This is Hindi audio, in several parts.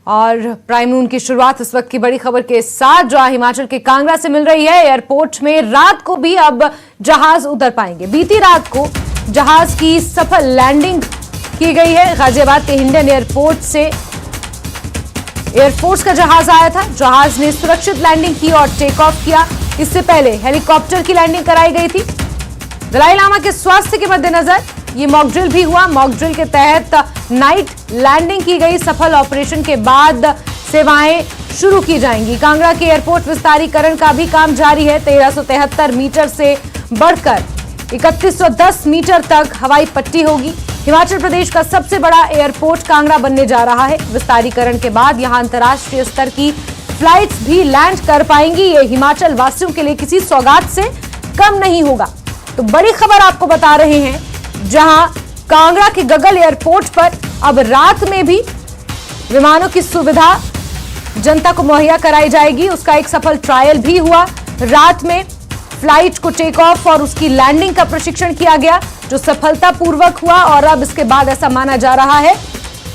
और प्राइम नून की शुरुआत इस वक्त की बड़ी खबर के साथ जो हिमाचल के कांगड़ा से मिल रही है। एयरपोर्ट में रात को भी अब जहाज उतर पाएंगे। बीती रात को जहाज की सफल लैंडिंग की गई है। गाजियाबाद के हिंडन एयरपोर्ट से एयरफोर्स का जहाज आया था। जहाज ने सुरक्षित लैंडिंग की और टेक ऑफ किया। इससे पहले हेलीकॉप्टर की लैंडिंग कराई गई थी। दलाई लामा के स्वास्थ्य के मद्देनजर ये मॉक ड्रिल भी हुआ। मॉक ड्रिल के तहत नाइट लैंडिंग की गई। सफल ऑपरेशन के बाद सेवाएं शुरू की जाएंगी। कांगड़ा के एयरपोर्ट विस्तारीकरण का भी काम जारी है। 1373 मीटर से बढ़कर 3110 मीटर तक हवाई पट्टी होगी। हिमाचल प्रदेश का सबसे बड़ा एयरपोर्ट कांगड़ा बनने जा रहा है। विस्तारीकरण के बाद यहां अंतर्राष्ट्रीय स्तर की फ्लाइट्स भी लैंड कर पाएंगी। ये हिमाचल वासियों के लिए किसी सौगात से कम नहीं होगा। तो बड़ी खबर आपको बता रहे हैं, जहां कांगड़ा के गगल एयरपोर्ट पर अब रात में भी विमानों की सुविधा जनता को मुहैया कराई जाएगी। उसका एक सफल ट्रायल भी हुआ। रात में फ्लाइट को टेक ऑफ और उसकी लैंडिंग का प्रशिक्षण किया गया, जो सफलतापूर्वक हुआ। और अब इसके बाद ऐसा माना जा रहा है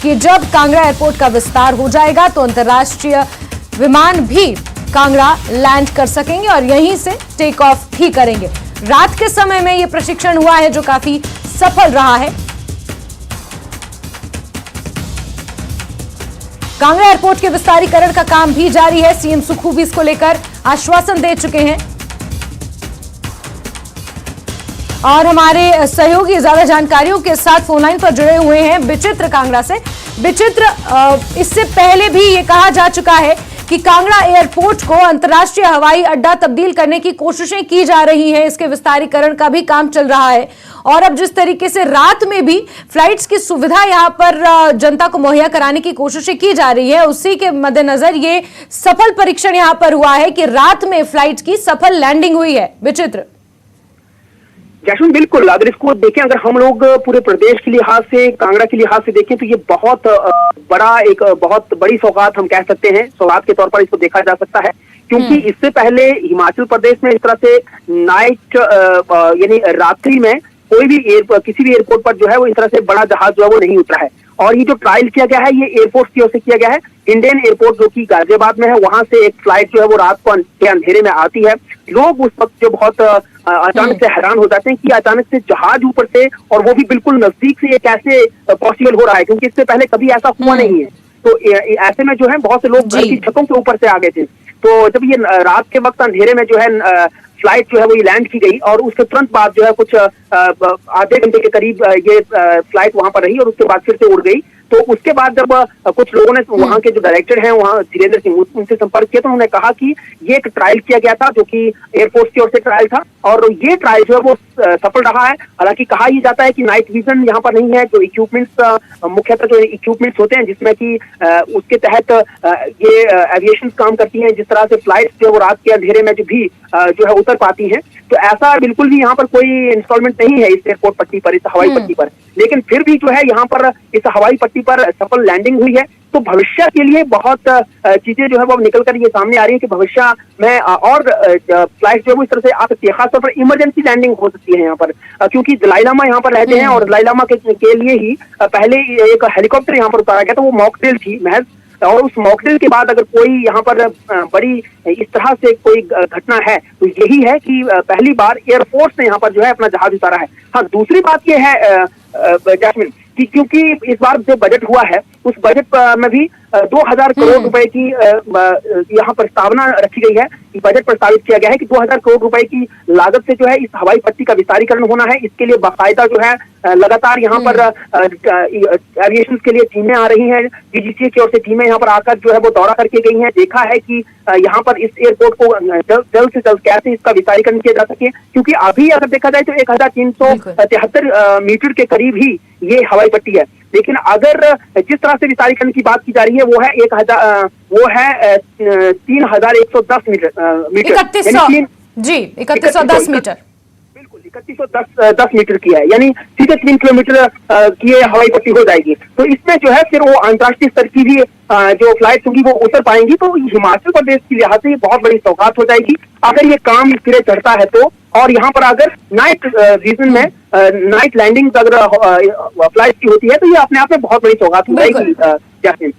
कि जब कांगड़ा एयरपोर्ट का विस्तार हो जाएगा तो अंतर्राष्ट्रीय विमान भी कांगड़ा लैंड कर सकेंगे और यहीं से टेक ऑफ भी करेंगे। रात के समय में यह प्रशिक्षण हुआ है, जो काफी सफल रहा है। कांगड़ा एयरपोर्ट के विस्तारीकरण का काम भी जारी है। सीएम सुखू भी इसको लेकर आश्वासन दे चुके हैं और हमारे सहयोगी ज्यादा जानकारियों के साथ फोनलाइन पर जुड़े हुए हैं विचित्र कांगड़ा से। विचित्र, इससे पहले भी ये कहा जा चुका है कि कांगड़ा एयरपोर्ट को अंतर्राष्ट्रीय हवाई अड्डा तब्दील करने की कोशिशें की जा रही हैं। इसके विस्तारीकरण का भी काम चल रहा है और अब जिस तरीके से रात में भी फ्लाइट्स की सुविधा यहां पर जनता को मुहैया कराने की कोशिशें की जा रही है, उसी के मद्देनजर ये सफल परीक्षण यहां पर हुआ है कि रात में फ्लाइट की सफल लैंडिंग हुई है। विचित्र जैस्मिन, बिल्कुल, अगर इसको देखें, अगर हम लोग पूरे प्रदेश के लिहाज से, कांगड़ा के लिहाज से देखें तो ये बहुत बड़ा, एक बहुत बड़ी सौगात हम कह सकते हैं। सौगात के तौर पर इसको देखा जा सकता है, क्योंकि इससे पहले हिमाचल प्रदेश में इस तरह से नाइट यानी रात्रि में कोई भी किसी भी एयरपोर्ट पर जो है वो इस तरह से बड़ा जहाज जो है वो नहीं उतरा है। और ये जो ट्रायल किया गया है ये एयरफोर्स की ओर से किया गया है। इंडियन एयरपोर्ट जो कि गाजियाबाद में है, वहां से एक फ्लाइट जो है वो रात को अंधेरे में आती है। लोग उस वक्त जो बहुत अचानक से हैरान हो जाते हैं कि अचानक से जहाज ऊपर से, और वो भी बिल्कुल नजदीक से, ये कैसे पॉसिबल हो रहा है, क्योंकि इससे पहले कभी ऐसा हुआ नहीं है। तो ऐसे में जो है बहुत से लोग घर की छतों के ऊपर से आ गए थे। तो जब ये रात के वक्त अंधेरे में जो है फ्लाइट जो है वो लैंड की गई और उसके तुरंत बाद जो है कुछ आधे घंटे के करीब ये फ्लाइट वहां पर रही और उसके बाद फिर से उड़ गई। तो उसके बाद जब कुछ लोगों ने वहां के जो डायरेक्टर हैं वहां धीरेन्द्र सिंह, उनसे संपर्क किया तो उन्होंने कहा कि ये एक ट्रायल किया गया था, जो कि एयरफोर्स की ओर से ट्रायल था और ये ट्रायल जो है वो सफल रहा है। हालांकि कहा यह जाता है कि नाइट विजन यहाँ पर नहीं है। जो इक्विपमेंट्स, मुख्यतः जो इक्विपमेंट्स होते हैं जिसमें कि उसके तहत ये एविएशन काम करती हैं, जिस तरह से फ्लाइट जो वो रात के अंधेरे में जो है उतर पाती हैं, तो ऐसा बिल्कुल भी यहाँ पर कोई इंस्टॉलमेंट नहीं है इस एयरपोर्ट पट्टी पर, इस हवाई पट्टी पर। लेकिन फिर भी जो है यहाँ पर इस हवाई पट्टी पर सफल लैंडिंग हुई है। तो भविष्य के लिए बहुत चीजें जो है वो निकल कर ये सामने आ रही है कि भविष्य में और फ्लाइट जो है वो इस तरह से आ सकती है। खासतौर पर इमरजेंसी लैंडिंग हो सकती है यहाँ पर, क्योंकि दलाई लामा यहाँ पर रहते हैं और दलाई लामा के लिए ही पहले एक हेलीकॉप्टर यहाँ पर उतारा गया था। वो मॉक ड्रिल थी महज, और उस मॉक ड्रिल के बाद अगर कोई यहाँ पर बड़ी इस तरह से कोई घटना है तो यही है कि पहली बार एयरफोर्स ने यहाँ पर जो है अपना जहाज उतारा है। हाँ, दूसरी बात यह है जैस्मिन कि क्योंकि इस बार जो बजट हुआ है उस बजट में भी 2000 करोड़ रुपए की यहाँ प्रस्तावना रखी गई है। बजट प्रस्तावित किया गया है कि 2000 करोड़ रुपए की लागत से जो है इस हवाई पट्टी का विस्तारीकरण होना है। इसके लिए बाकायदा जो है लगातार यहाँ पर एविएशन के लिए टीमें आ रही हैं। डीजीसीए की ओर से टीमें यहाँ पर आकर जो है वो दौरा करके गई हैं। देखा है कि यहाँ पर इस एयरपोर्ट को जल्द से जल्द कैसे इसका विस्तारीकरण किया जा सके, क्योंकि अभी अगर देखा जाए तो 1373 मीटर के करीब ही ये हवाई पट्टी है। लेकिन अगर जिस तरह से विस्तारीकरण की बात की जा रही है वो है 3110 मीटर 3110 मीटर, बिल्कुल 3110 मीटर की है, यानी सीधे 3 किलोमीटर की हवाई पट्टी हो जाएगी। तो इसमें जो है फिर वो अंतर्राष्ट्रीय स्तर की भी जो फ्लाइट होंगी वो उतर पाएंगी। तो हिमाचल प्रदेश की लिहाज से बहुत बड़ी सौगात हो जाएगी अगर ये काम सिरे चढ़ता है तो। और यहाँ पर अगर नाइट रीजन में नाइट लैंडिंग अगर फ्लाइट की होती है तो ये अपने आप में बहुत बड़ी सौगात हो जाएगी।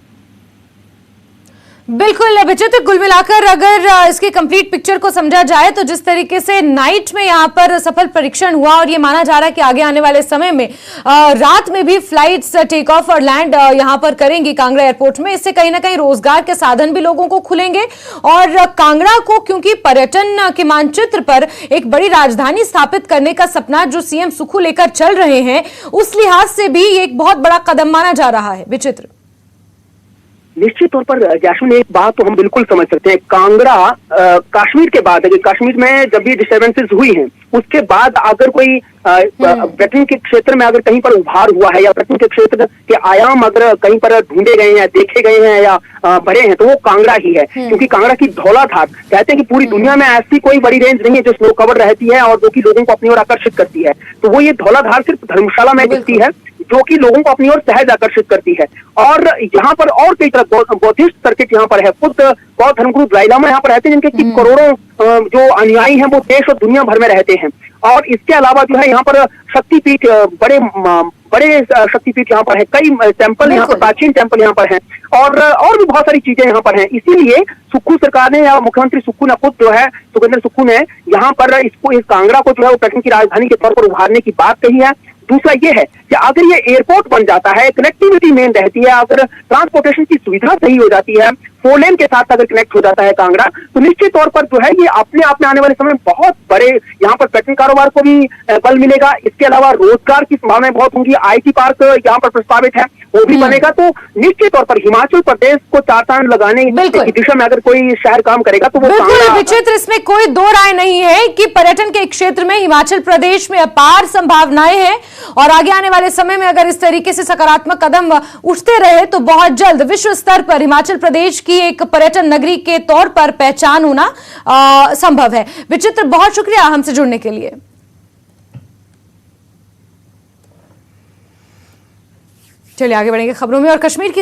बिल्कुल विचित्र। कुल मिलाकर अगर इसकी कंप्लीट पिक्चर को समझा जाए तो जिस तरीके से नाइट में यहाँ पर सफल परीक्षण हुआ और ये माना जा रहा है कि आगे आने वाले समय में रात में भी फ्लाइट्स टेक ऑफ और लैंड यहाँ पर करेंगी कांगड़ा एयरपोर्ट में, इससे कहीं ना कहीं रोजगार के साधन भी लोगों को खुलेंगे और कांगड़ा को क्योंकि पर्यटन के मानचित्र पर एक बड़ी राजधानी स्थापित करने का सपना जो सीएम सुक्खू लेकर चल रहे हैं, उस लिहाज से भी एक बहुत बड़ा कदम माना जा रहा है। विचित्र। निश्चित तौर पर जैस्मिन एक बात तो हम बिल्कुल समझ सकते हैं, कांगड़ा कश्मीर के बाद कश्मीर में जब भी डिस्टर्बेंसेस हुई हैं उसके बाद अगर कोई पर्यटन के क्षेत्र में अगर कहीं पर उभार हुआ है या पर्यटन के क्षेत्र के आयाम अगर कहीं पर ढूंढे गए हैं, देखे गए हैं या बढ़े हैं तो वो कांगड़ा ही है। क्योंकि कांगड़ा की धौलाधार कहते हैं कि पूरी दुनिया में ऐसी कोई बड़ी रेंज नहीं है जो स्नो कवर रहती है और जो कि लोगों को अपनी ओर आकर्षित करती है। तो वो ये धौलाधार सिर्फ धर्मशाला में दिखती है जो कि लोगों को अपनी ओर सहज आकर्षित करती है। और यहाँ पर और कई तरह बौद्धिस्ट सर्किट यहाँ पर है, खुद बौद्ध धर्मगुरु दलाई लामा यहाँ पर रहते हैं जिनके करोड़ों जो अनुयायी हैं वो देश और दुनिया भर में रहते हैं। और इसके अलावा जो है यहाँ पर शक्तिपीठ बड़े शक्तिपीठ यहाँ पर है, कई टेम्पल यहाँ पर, प्राचीन टेम्पल यहाँ पर हैं और भी बहुत सारी चीजें यहाँ पर हैं। इसीलिए सुक्खू सरकार ने या मुख्यमंत्री सुक्खू ने खुद जो है सुखविंदर सुक्खू ने यहाँ पर इस कांगड़ा को जो है वो पर्यटन की राजधानी के तौर पर उभारने की बात कही है। दूसरा ये है कि अगर ये एयरपोर्ट बन जाता है, कनेक्टिविटी मेन रहती है, अगर ट्रांसपोर्टेशन की सुविधा सही हो जाती है, 4 लेन के साथ अगर कनेक्ट हो जाता है कांगड़ा, तो निश्चित तौर पर जो है ये अपने आप में आने वाले समय में बहुत बड़े यहाँ पर पर्यटन कारोबार को भी बल मिलेगा। इसके अलावा रोजगार की संभावनाएं बहुत होंगी। IT पार्क यहाँ पर प्रस्तावित है वो भी बनेगा। तो निश्चित तौर पर हिमाचल प्रदेश को 4 चांद लगाने की दिशा में अगर कोई शहर काम करेगा तो वो बिल्कुल विचित्र। इसमें कोई दो राय नहीं है कि पर्यटन के क्षेत्र में हिमाचल प्रदेश में अपार संभावनाएं हैं और आगे आने वाले समय में अगर इस तरीके से सकारात्मक कदम उठते रहे तो बहुत जल्द विश्व स्तर पर हिमाचल प्रदेश की एक पर्यटन नगरी के तौर पर पहचान होना संभव है। विचित्र, बहुत शुक्रिया हमसे जुड़ने के लिए। चलिए आगे बढ़ेंगे खबरों में और कश्मीर की